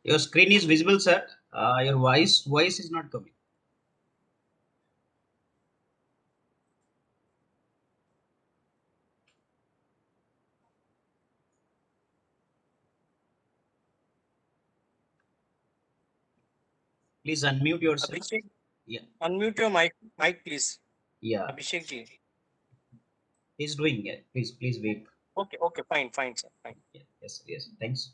Your screen is visible, sir. Your voice is not coming. Please unmute yourself. Abhishek, Yeah, unmute your mic, please. yeah. Abhishek ji. He's doing it. Please wait. Okay, fine, sir, fine. Yeah, yes. Thanks.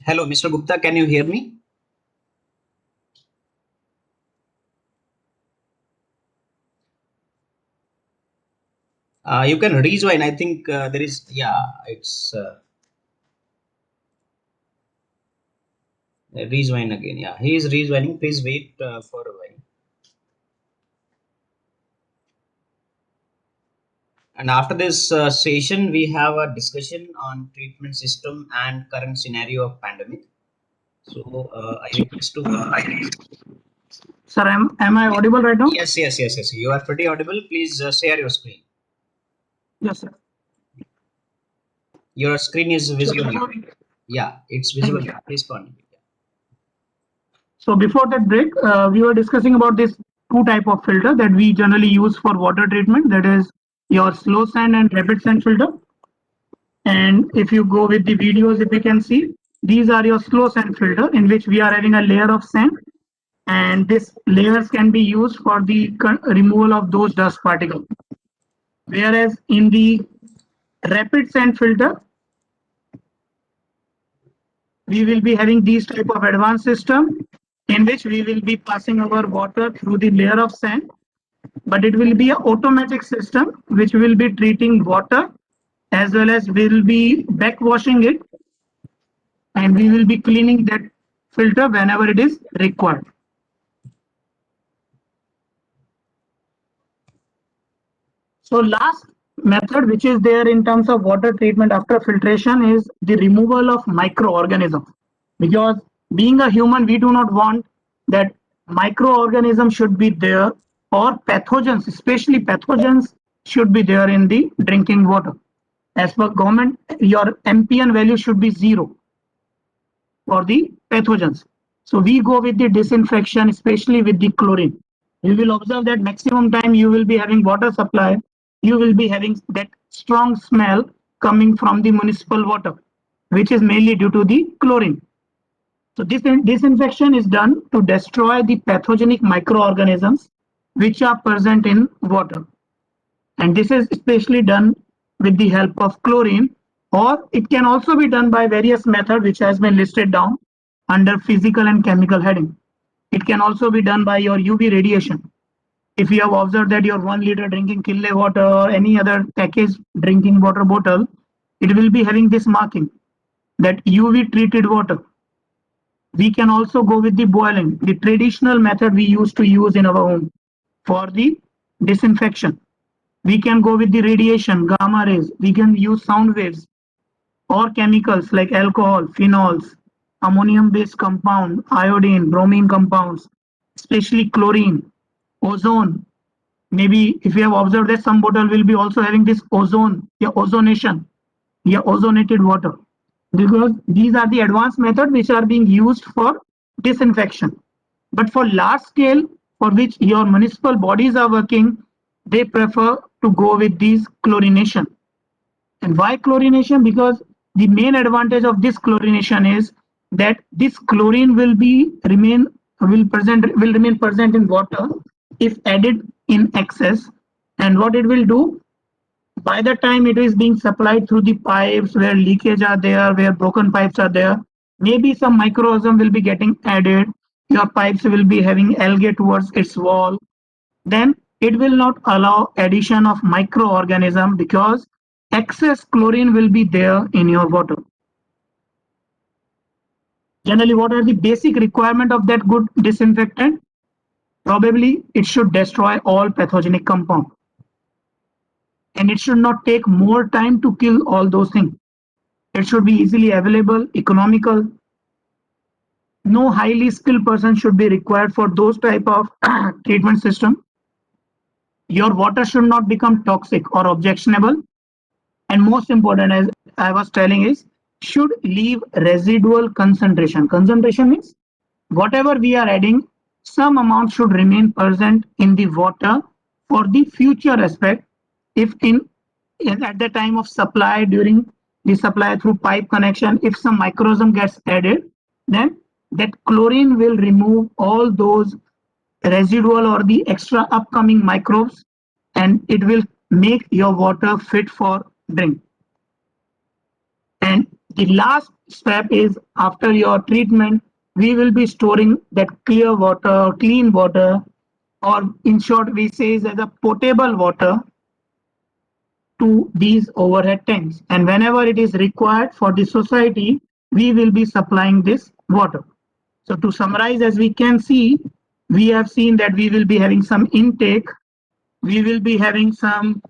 Hello, Mr. Gupta. Can you hear me? You can rejoin. I think there is. Yeah, it's rejoin again. Yeah, he is rejoining. Please wait for a while. And after this session, we have a discussion on treatment system and current scenario of pandemic. So I request to. Sir, am I audible right now? Yes. You are pretty audible. Please share your screen. Yes, sir. Your screen is visible. before- Yeah, it's Thank visible. you, sir. Please continue. So before that break, we were discussing about this two type of filter that we generally use for water treatment. That is your slow sand and rapid sand filter. And if you go with the videos, if you can see, these are your slow sand filter in which we are having a layer of sand, and this layers can be used for the removal of those dust particles. Whereas in the rapid sand filter, we will be having these type of advanced system in which we will be passing our water through the layer of sand, but it will be an automatic system which will be treating water as well as will be backwashing it, and we will be cleaning that filter whenever it is required. So last method which is there in terms of water treatment after filtration is the removal of microorganisms, because being a human we do not want that microorganisms should be there, or pathogens, especially pathogens, should be there in the drinking water. As per government, your MPN value should be 0 for the pathogens. So we go with the disinfection, especially with the chlorine. You will observe that maximum time you will be having water supply, you will be having that strong smell coming from the municipal water, which is mainly due to the chlorine. So this disinfection is done to destroy the pathogenic microorganisms which are present in water. And this is especially done with the help of chlorine, or it can also be done by various methods which has been listed down under physical and chemical heading. It can also be done by your UV radiation. If you have observed that your 1 liter drinking Kinley water or any other packaged drinking water bottle, it will be having this marking that UV treated water. We can also go with the boiling, the traditional method we used to use in our home for the disinfection. We can go with the radiation, gamma rays. We can use sound waves or chemicals like alcohol, phenols, ammonium-based compound, iodine, bromine compounds, especially chlorine, ozone. Maybe if you have observed that some bottle will be also having this ozone, ozonation, ozonated water, because these are the advanced methods which are being used for disinfection. But for large scale, for which your municipal bodies are working, they prefer to go with these chlorination. And why chlorination? Because the main advantage of this chlorination is that this chlorine will remain present in water if added in excess. And what it will do, by the time it is being supplied through the pipes where leakage are there, where broken pipes are there, maybe some microorganism will be getting added. Your pipes will be having algae towards its wall. Then it will not allow addition of microorganism because excess chlorine will be there in your water. Generally, what are the basic requirement of that good disinfectant? Probably it should destroy all pathogenic compound, and it should not take more time to kill all those things. It should be easily available, economical. No highly skilled person should be required for those type of treatment system. Your water should not become toxic or objectionable. And most important, as I was telling, is should leave residual concentration. Concentration means whatever we are adding, some amount should remain present in the water for the future aspect. If at the time of supply, during the supply through pipe connection, if some microorganism gets added, then that chlorine will remove all those residual or the extra upcoming microbes, and it will make your water fit for drink. And the last step is after your treatment, we will be storing that clear water, clean water, or in short, we say is as a potable water to these overhead tanks. And whenever it is required for the society, we will be supplying this water. So to summarize, as we can see, we have seen that we will be having some intake, we will be having some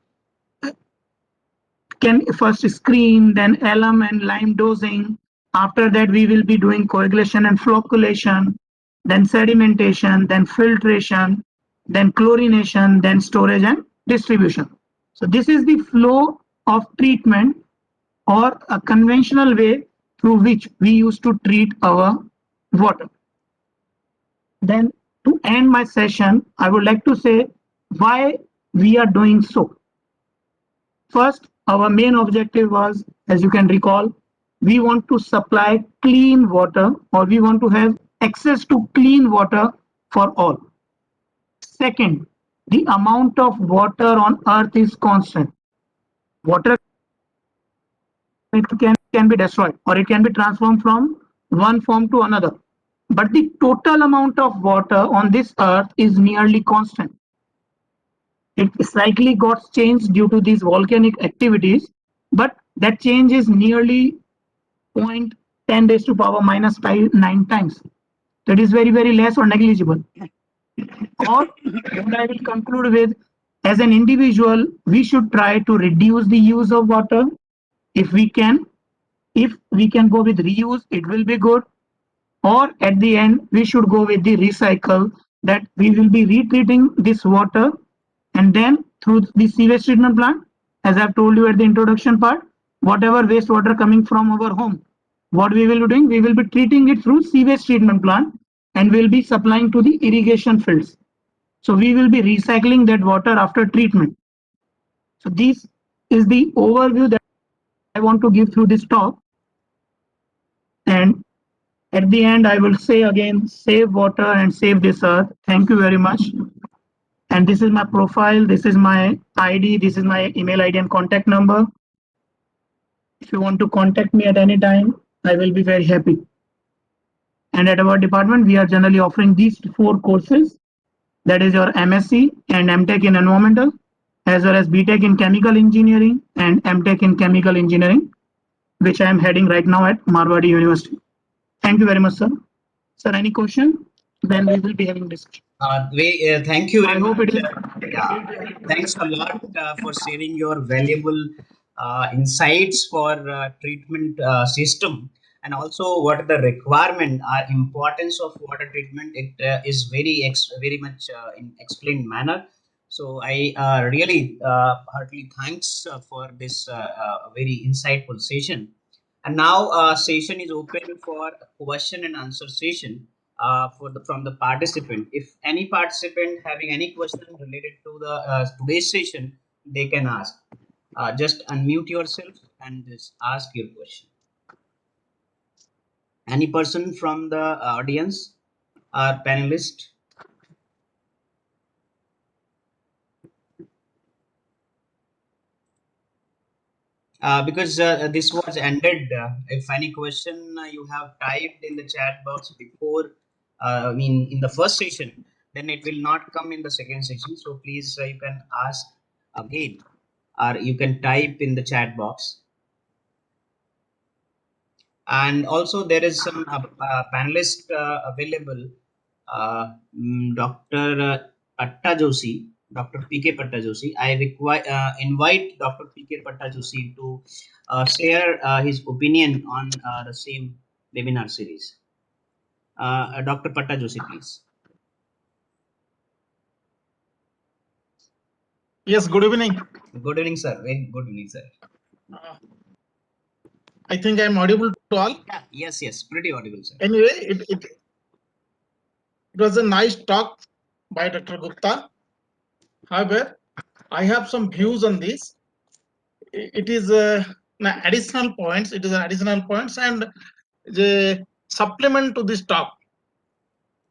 can first screen, then alum and lime dosing. After that, we will be doing coagulation and flocculation, then sedimentation, then filtration, then chlorination, then storage and distribution. So this is the flow of treatment or a conventional way through which we used to treat our water. Then to end my session, I would like to say why we are doing so. First, our main objective was, as you can recall, we want to supply clean water, or we want to have access to clean water for all. Second, the amount of water on earth is constant. Water can be destroyed or it can be transformed from one form to another. But the total amount of water on this earth is nearly constant. It slightly got changed due to these volcanic activities, but that change is nearly 0.10 raised to power minus 9 times. That is very, very less or negligible. Or what I will conclude with, as an individual, we should try to reduce the use of water if we can. If we can go with reuse, it will be good. Or at the end, we should go with the recycle, that we will be retreating this water, and then through the sewage treatment plant, as I've told you at the introduction part, whatever wastewater coming from our home, what we will be doing, we will be treating it through sewage treatment plant and will be supplying to the irrigation fields. So we will be recycling that water after treatment. So this is the overview that I want to give through this talk. And at the end, I will say again, save water and save this earth. Thank you very much. And this is my profile, this is my ID, this is my email ID and contact number. If you want to contact me at any time, I will be very happy. And at our department, we are generally offering these 4 courses. That is your MSc and MTech in environmental, as well as BTech in chemical engineering and MTech in chemical engineering, which I am heading right now at Marwadi University. Thank you very much, sir. Sir, any question? Then we will be having discussion. Thank you very I hope much. it is. Yeah, thanks a lot for sharing your valuable insights for treatment system, and also what are the requirement importance of water treatment. It is very much in explained manner. So I really heartily thanks for this very insightful session. And now session is open for question and answer session for the from the participant. If any participant having any question related to the today's session, they can ask. Just unmute yourself and just ask your question. Any person from the audience or panelist? Because this was ended. If any question you have typed in the chat box before, I mean in the first session, then it will not come in the second session. So please, you can ask again, or you can type in the chat box. And also there is some panelist available, Dr. Atta Joshi. Dr. P.K. Pattajoshi. I invite Dr. P.K. Pattajoshi to share his opinion on the same webinar series. Dr. Pattajoshi, please. Yes, good evening. Good evening, sir. Very good evening, sir. I think I'm audible to all. Yeah, yes, pretty audible, sir. Anyway, it was a nice talk by Dr. Gupta. However, I have some views on this. It is additional points. It is additional points and the supplement to this talk.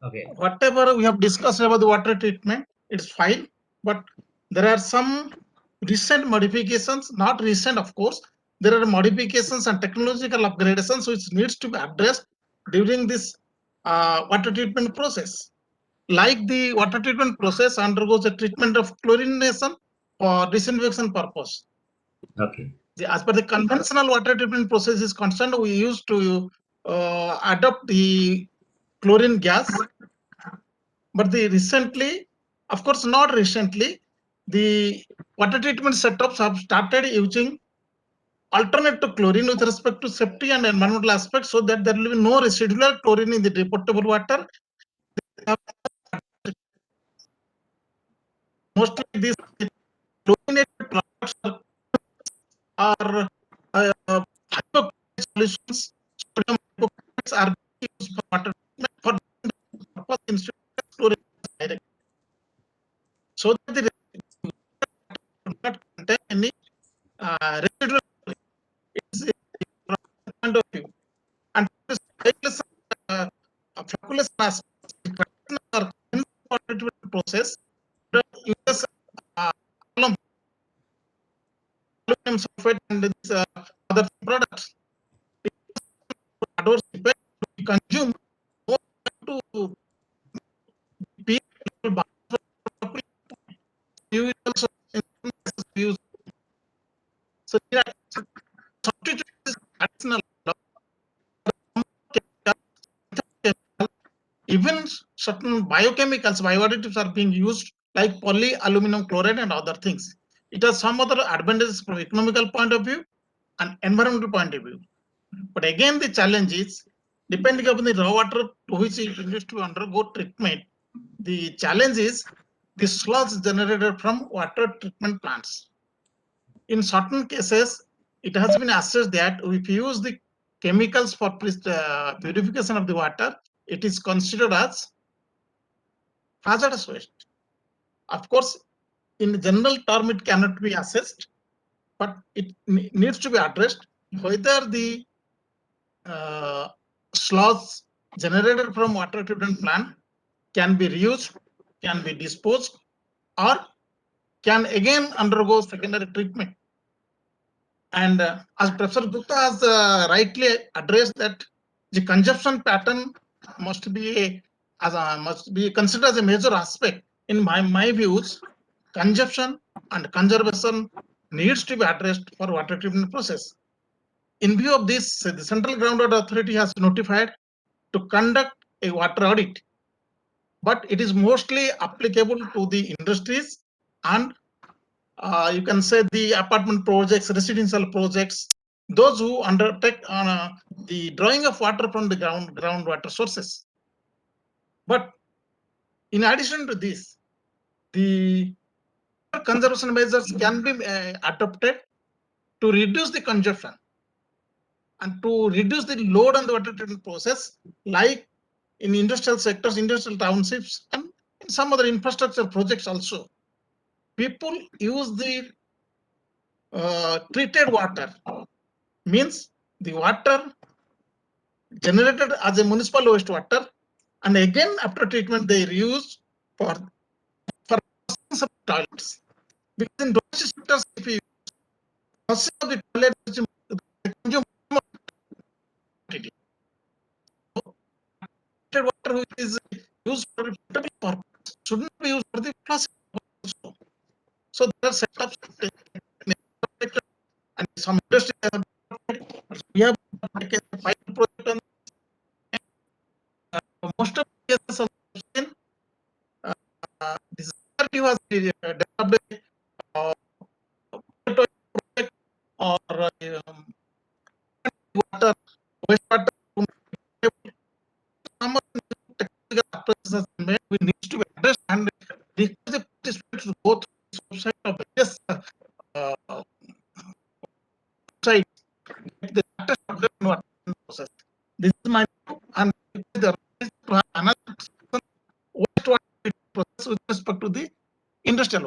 Okay. Whatever we have discussed about the water treatment, it's fine. But there are some recent modifications, not recent, of course. There are modifications and technological upgradations which needs to be addressed during this water treatment process. Like the water treatment process undergoes a treatment of chlorination for disinfection purpose. Okay. As per the conventional water treatment process is concerned, we used to adopt the chlorine gas. But the recently, of course, not recently, the water treatment setups have started using alternate to chlorine with respect to safety and environmental aspects, so that there will be no residual chlorine in the potable water. Mostly these chlorinated products are hypochlorite solutions. Sodium hypochlorite are used for water treatment for purpose instead of chlorine direct. So that the do not contain any residual. It's from the point of view. And this flocculation aspects, or water treatment process uses aluminum sulfate and this, other products. Adverse effect we consume more to be you will also use. So here substitute this additional even certain biochemicals, bioadditives are being used like polyaluminum chloride and other things. It has some other advantages from economical point of view and environmental point of view. But again, the challenge is depending upon the raw water to which it needs to undergo treatment. The challenge is the sludge generated from water treatment plants. In certain cases, it has been assessed that if you use the chemicals for purification of the water, it is considered as hazardous waste. Of course, in general term, it cannot be assessed, but it needs to be addressed whether the sludge generated from water treatment plant can be reused, can be disposed, or can again undergo secondary treatment. And as Professor Gupta has rightly addressed that the consumption pattern must be considered as a major aspect. In my views, consumption and conservation needs to be addressed for water treatment process. In view of this, the Central Groundwater Authority has notified to conduct a water audit, but it is mostly applicable to the industries and you can say the apartment projects, residential projects, those who undertake on the drawing of water from the groundwater sources. But in addition to this, the conservation measures can be adopted to reduce the consumption and to reduce the load on the water treatment process, like in industrial sectors, industrial townships, and in some other infrastructure projects also. People use the treated water, means the water generated as a municipal wastewater, and again after treatment they reuse for toilets. Because in domestic sectors, if you use the toilets, they consume more quantity. Treated water which is used for potable purpose shouldn't be used for the flushing also. So there are setups and some industry we have taken a pilot project on most of the cases of this was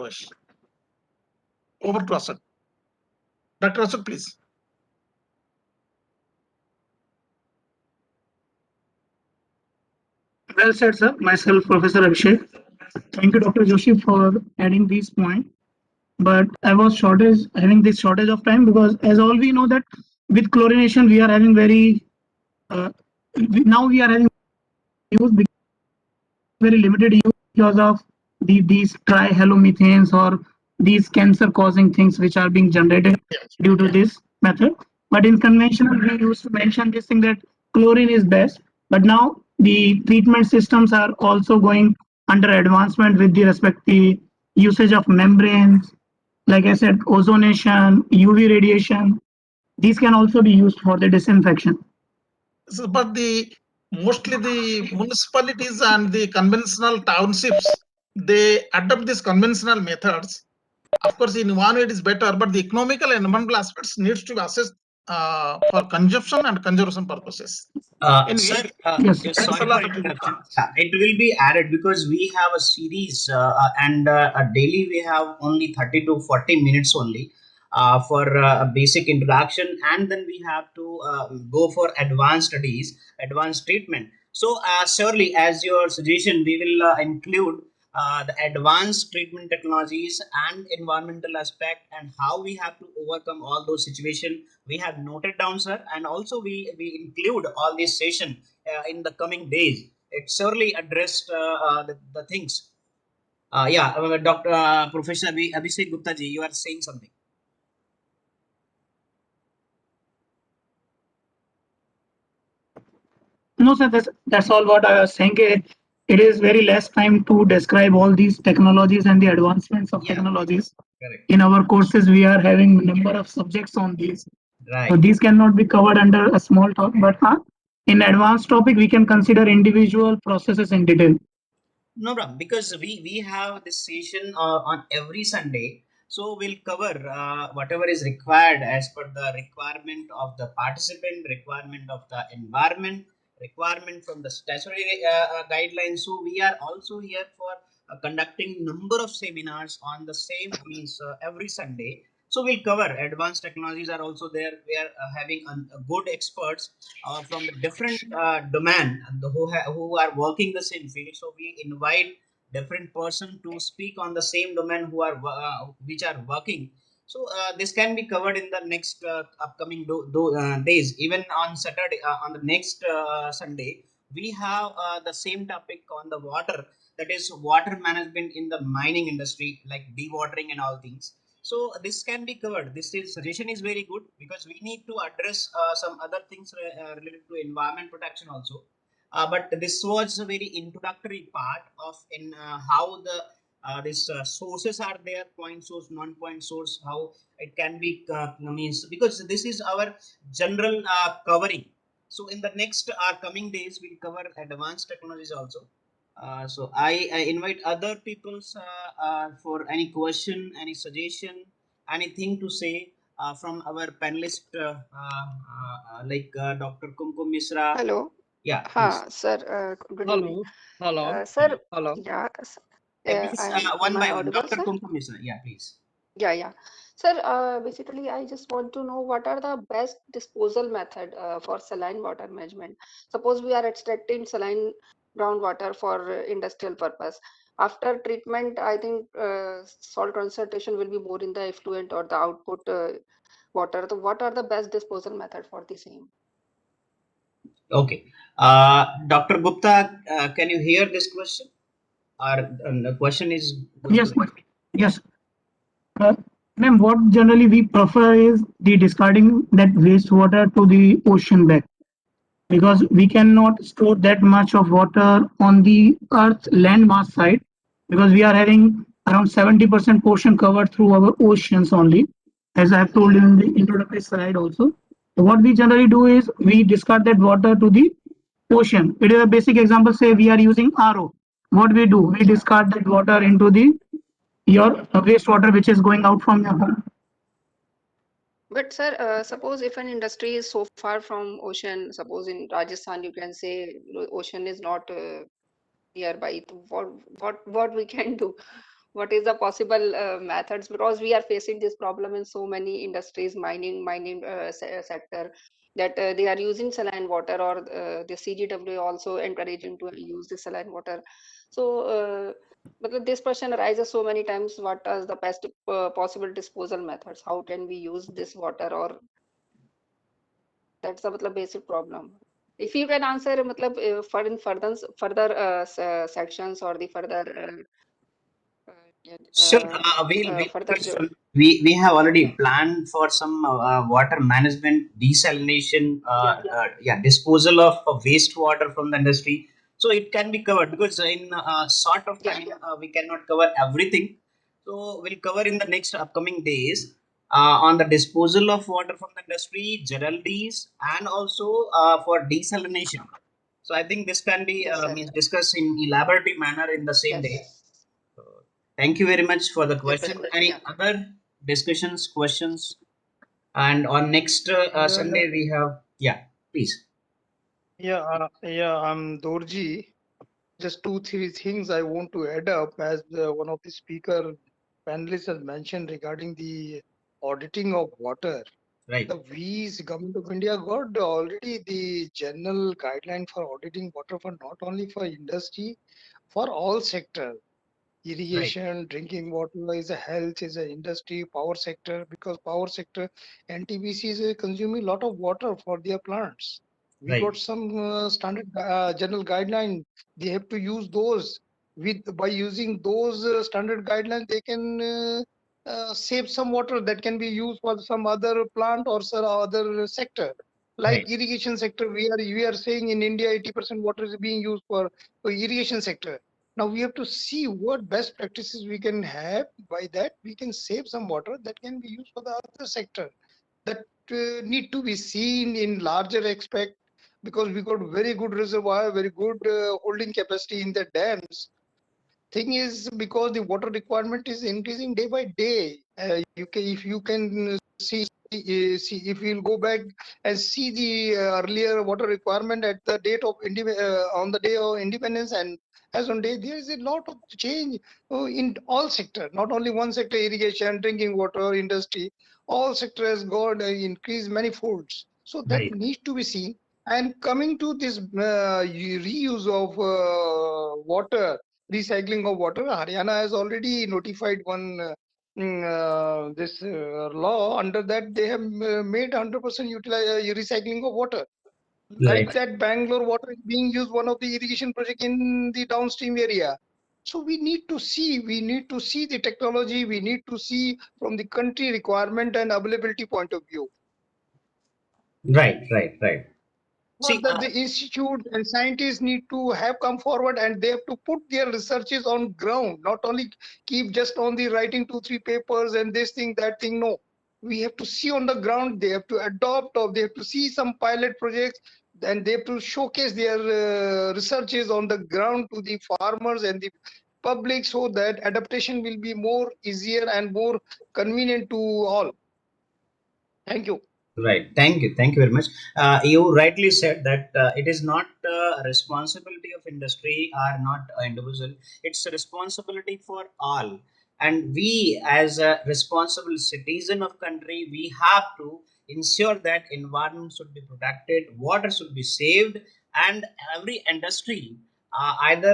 Pravesh. Over to Asad. Dr. Asad, please. Well said, sir. Myself, Professor Abhishek. Thank you, Dr. Joshi, for adding these points. But I was having this shortage of time because, as all we know, that with chlorination we are having now we are having use very limited use because of these trihalomethanes or these cancer-causing things which are being generated due to this method. But in conventional, we used to mention this thing that chlorine is best. But now the treatment systems are also going under advancement with the respect the usage of membranes, like I said, ozonation, UV radiation. These can also be used for the disinfection. So, but mostly the municipalities and the conventional townships, they adopt these conventional methods. Of course, in one way it is better, but the economical and environmental aspects needs to be assessed for consumption and conservation purposes. Anyway, Sir, Yes. just thanks sorry a lot. for interruption. It will be added because we have a series and daily we have only 30 to 40 minutes only for a basic introduction, and then we have to go for advanced studies, advanced treatment. So, surely, as your suggestion, we will include the advanced treatment technologies and environmental aspect and how we have to overcome all those situations we have noted down, sir, and also we include all this session in the coming days. It surely addressed the things. Yeah, Dr. Professor Abhishek Gupta ji, you are saying something. No, sir, that's all what I was saying. It is very less time to describe all these technologies and the advancements of Yeah, technologies. correct. In our courses, we are having number of subjects on these. So Right. these cannot be covered under a small talk, but in advanced topic, we can consider individual processes in detail. No problem, because we have this session on every Sunday, so we'll cover whatever is required as per the requirement of the participant, requirement of the environment, requirement from the statutory guidelines. So we are also here for conducting number of seminars on the same means every Sunday. So we'll cover advanced technologies are also there. We are having a good experts from the different domain who are working the same field. So we invite different person to speak on the same domain who are which are working. So this can be covered in the next upcoming days. Even on Saturday, on the next Sunday, we have the same topic on the water. That is water management in the mining industry, like dewatering and all things. So this can be covered. This is suggestion is very good because we need to address some other things related to environment protection also. But this was a very introductory part of in how the this sources are there, point source, non-point source, how it can be means, because this is our general covering. So in the next coming days, we'll cover advanced technologies also. So I invite other people's for any question, any suggestion, anything to say from our panelist, like Dr. Kumkum Misra. Hello. Yeah, please. Sir, good evening. Hello. Sir, Hello. yeah, Please am one I by one. audible, Dr. sir? Kumkum Misra. Yeah, please. Yeah. Sir, basically, I just want to know what are the best disposal method for saline water management. Suppose we are extracting saline groundwater for industrial purpose. After treatment, I think salt concentration will be more in the effluent or the output water. So what are the best disposal method for the same? Okay. Dr. Gupta, can you hear this question? Or the question is going Yes, to. ma'am. Yes. Ma'am, what generally we prefer is the discarding that wastewater to the ocean bed, because we cannot store that much of water on the Earth's land mass side, because we are having around 70% portion covered through our oceans only, as I have told you in the introductory slide also. So what we generally do is we discard that water to the ocean. It is a basic example. Say we are using RO. What we do, we discard that water into the your wastewater which is going out from your home. But sir, suppose if an industry is so far from ocean, suppose in Rajasthan, you can say ocean is not nearby. So what we can do? what is the possible methods, because we are facing this problem in so many industries, mining sector, that they are using saline water, or the CGW also encouraging to use the saline water. So but this question arises so many times: what are the best possible disposal methods? How can we use this water? Or that's the basic problem. If you can answer for in further sections, or the further Sure, we'll further we have already planned for some water management, desalination, disposal of wastewater from the industry. So it can be covered, because in sort of Yeah. time we cannot cover everything. So we'll cover in the next upcoming days on the disposal of water from the industry, generalities, and also for desalination. So I think this can be Yes, sir. means discussed in elaborate manner in the same day. Yes. So, thank you very much for the question. Definitely. Any Yeah. other discussions, questions? And on next Sunday we have, yeah, please. I'm Dorji. Just 2-3 things I want to add up, as one of the speaker panelists has mentioned regarding the auditing of water. Right, The Government of India got already the general guideline for auditing water, for not only for industry, for all sector. right, Irrigation, drinking water is a health, is a industry, power sector, because power sector, NTPC is consuming a lot of water for their plants. We right, got some standard general guideline. They have to use those. By using those standard guidelines, they can save some water that can be used for some other plant or some other sector. right, Like irrigation sector, we are saying in India 80% water is being used for irrigation sector. Now we have to see what best practices we can have. By that, we can save some water that can be used for the other sector. That need to be seen in larger aspect, because we got very good reservoir, very good holding capacity in the dams. Thing is, because the water requirement is increasing day by day. If you can see, if you'll go back and see the earlier water requirement at the date of on the day of independence, and as on day, there is a lot of change in all sector, not only one sector: irrigation, drinking water, industry. All sector has got increased many folds. So that right, needs to be seen. And coming to this reuse of water, recycling of water, Haryana has already notified one this law. Under that, they have made 100% recycling of water. Like right, that, Bangalore water is being used, one of the irrigation project in the downstream area. So we need to see the technology. We need to see from the country requirement and availability point of view. right. But See, the institute and scientists need to have come forward, and they have to put their researches on ground, not only keep just on the writing 2-3 papers and this thing, that thing. No, we have to see on the ground. They have to adopt, or they have to see some pilot projects, and they have to showcase their researches on the ground to the farmers and the public, so that adaptation will be more easier and more convenient to all. Thank you. right. Thank you very much. You rightly said that it is not a responsibility of industry or not individual. It's a responsibility for all. And we, as a responsible citizen of country, we have to ensure that environment should be protected, water should be saved, and every industry, either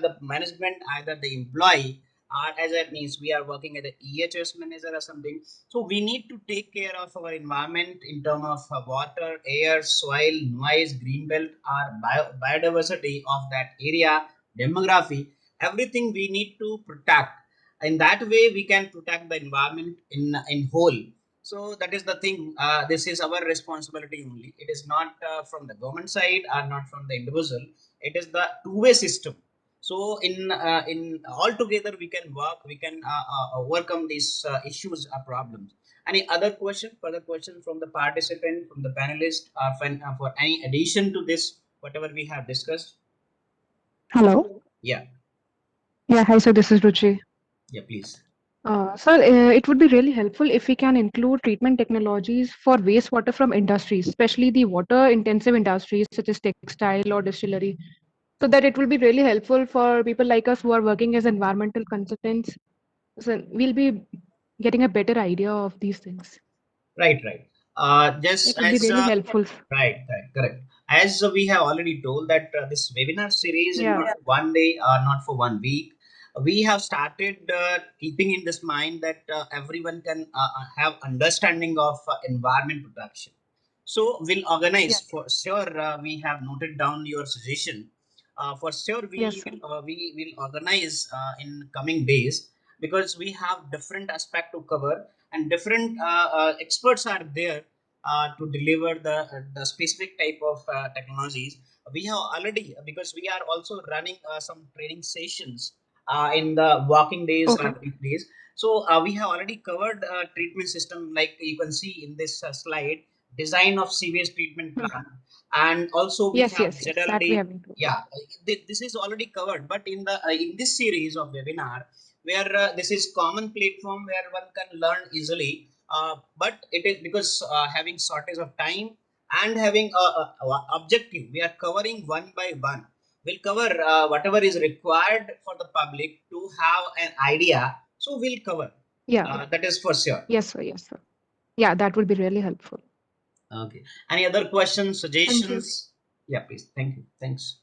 the management, either the employee, as it means we are working as a EHS manager or something. So we need to take care of our environment in terms of water, air, soil, noise, green belt, or biodiversity of that area, demography, everything we need to protect. In that way, we can protect the environment in whole. So that is the thing. This is our responsibility only. It is not from the government side or not from the individual. It is the two-way system. So in all together we can work, we can overcome these issues or problems. Any other question, further question from the participant, from the panelist, or for any addition to this whatever we have discussed? Hello. Yeah, Yeah, hi, sir. This is Ruchi. yeah, please. Sir, it would be really helpful if we can include treatment technologies for wastewater from industries, especially the water-intensive industries such as textile or distillery. so that it will be really helpful for people like us who are working as environmental consultants. So we'll be getting a better idea of these things. Right, right. It Just would be as really helpful. right, right, correct. As we have already told that this webinar series is Yeah. not for one day or not for 1 week. We have started keeping in this mind that everyone can have understanding of environment protection. So we'll organize Yeah. for sure. We have noted down your suggestion. For sure, Yes, sir. we will organize in coming days because we have different aspect to cover and different experts are there to deliver the specific type of technologies. We have already because we are also running some training sessions in the walking days Okay. or weekdays. So we have already covered treatment system like you can see in this slide, design of sewage treatment Hmm. plan, and also we Yes, have yes, yes. That we ZLD. have included. Yeah, this is already covered, but in this series of webinar where this is common platform where one can learn easily, but it is because having shortage of time and having a objective, we are covering one by one. We'll cover whatever is required for the public to have an idea, so we'll cover Yeah. that is for sure. Yes, sir. Yes, sir. Yeah, that would be really helpful. Okay, any other questions, Thank you. suggestions? Yeah, please. Thank you. Thanks.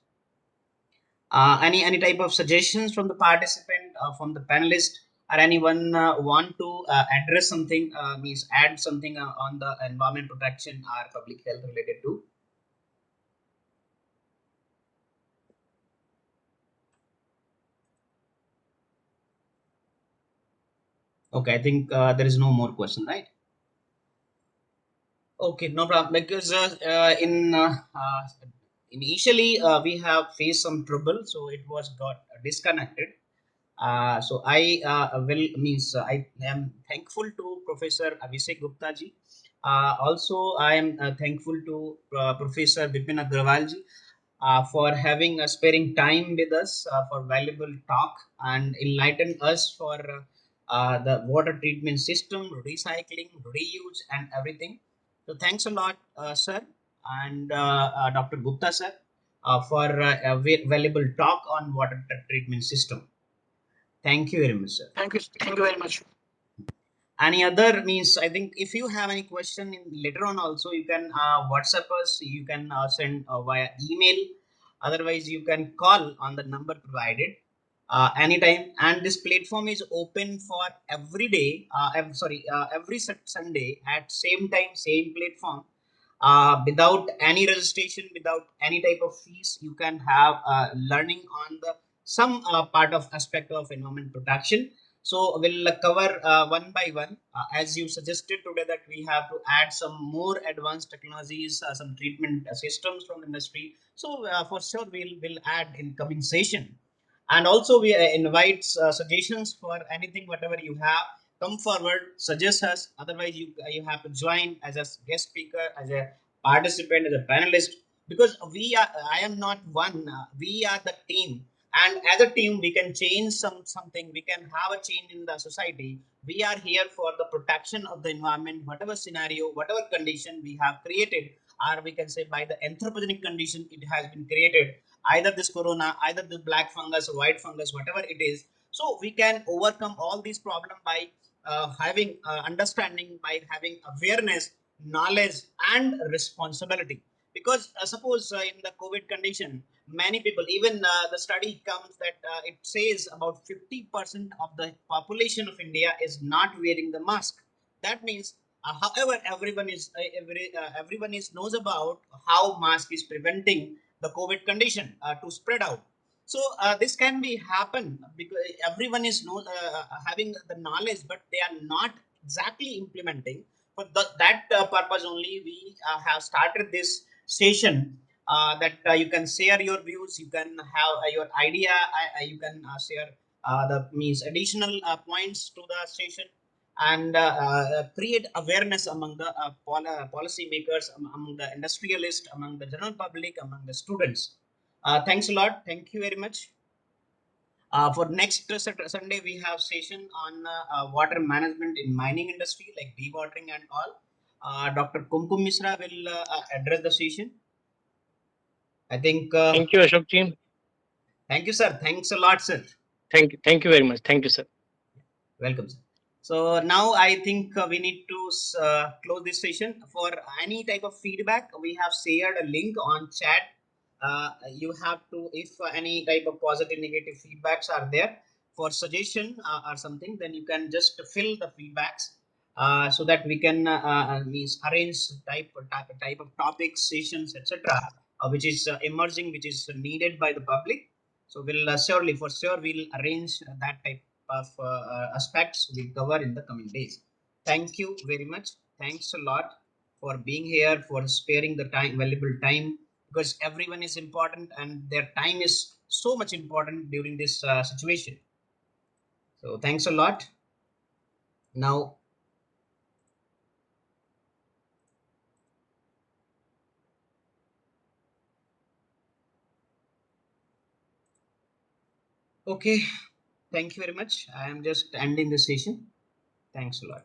Any type of suggestions from the participant, from the panelist, or anyone want to address something, means add something on the environment protection or public health related to? Okay, I think there is no more question, right? Okay, no problem. Because initially we have faced some trouble, so it was got disconnected. So I will means I am thankful to Professor Abhishek Gupta ji. Also, I am thankful to Professor Bipin Agrawal ji for having sparing time with us for valuable talk and enlighten us for the water treatment system, recycling, reuse, and everything. So thanks a lot, sir, and Dr. Gupta sir, for a valuable talk on water treatment system. Thank you very much, sir. Thank you. Thank you very much. Any other means, I think if you have any question later on also, you can WhatsApp us, you can send via email, otherwise you can call on the number provided anytime. And this platform is open for every day, every Sunday at same time, same platform, without any registration, without any type of fees. You can have learning on the some part of aspect of environment protection. So we'll cover one by one, as you suggested today that we have to add some more advanced technologies, some treatment systems from industry. So for sure we'll add in coming session. And also we invite suggestions for anything whatever you have. Come forward, suggest us. Otherwise, you have to join as a guest speaker, as a participant, as a panelist. Because I am not one. We are the team, and as a team, we can change something. We can have a change in the society. We are here for the protection of the environment, whatever scenario, whatever condition we have created, or we can say by the anthropogenic condition it has been created, either this corona, either the black fungus or white fungus, whatever it is. So we can overcome all these problems by having understanding, by having awareness, knowledge, and responsibility. Because suppose in the COVID condition, many people, even the study comes that it says about 50% of the population of India is not wearing the mask. That means, however, everyone is knows about how mask is preventing the COVID condition to spread out. So this can be happen because everyone is having the knowledge, but they are not exactly implementing. For that purpose only, we have started this session, that you can share your views, you can have your idea, you can share the means additional points to the session, and create awareness among the policy makers, among the industrialists, among the general public, among the students. Thanks a lot. Thank you very much. For next Sunday, we have session on water management in mining industry, like dewatering and all. Dr. Kumkum Misra will address the session. I think. Thank you, Ashok ji. Thank you, sir. Thanks a lot, sir. Thank you. Thank you very much. Thank you, sir. Welcome, sir. So now I think we need to close this session. For any type of feedback, we have shared a link on chat. You have to, if any type of positive, negative feedbacks are there for suggestion or something, then you can just fill the feedbacks so that we can means arrange type of topics, sessions, etc., which is emerging, which is needed by the public. So we'll surely, for sure, we'll arrange that type of aspects we cover in the coming days. Thank you very much. Thanks a lot for being here, for sparing the time, valuable time, because everyone is important and their time is so much important during this situation. So thanks a lot. Now, okay. Thank you very much. I am just ending the session. Thanks a lot.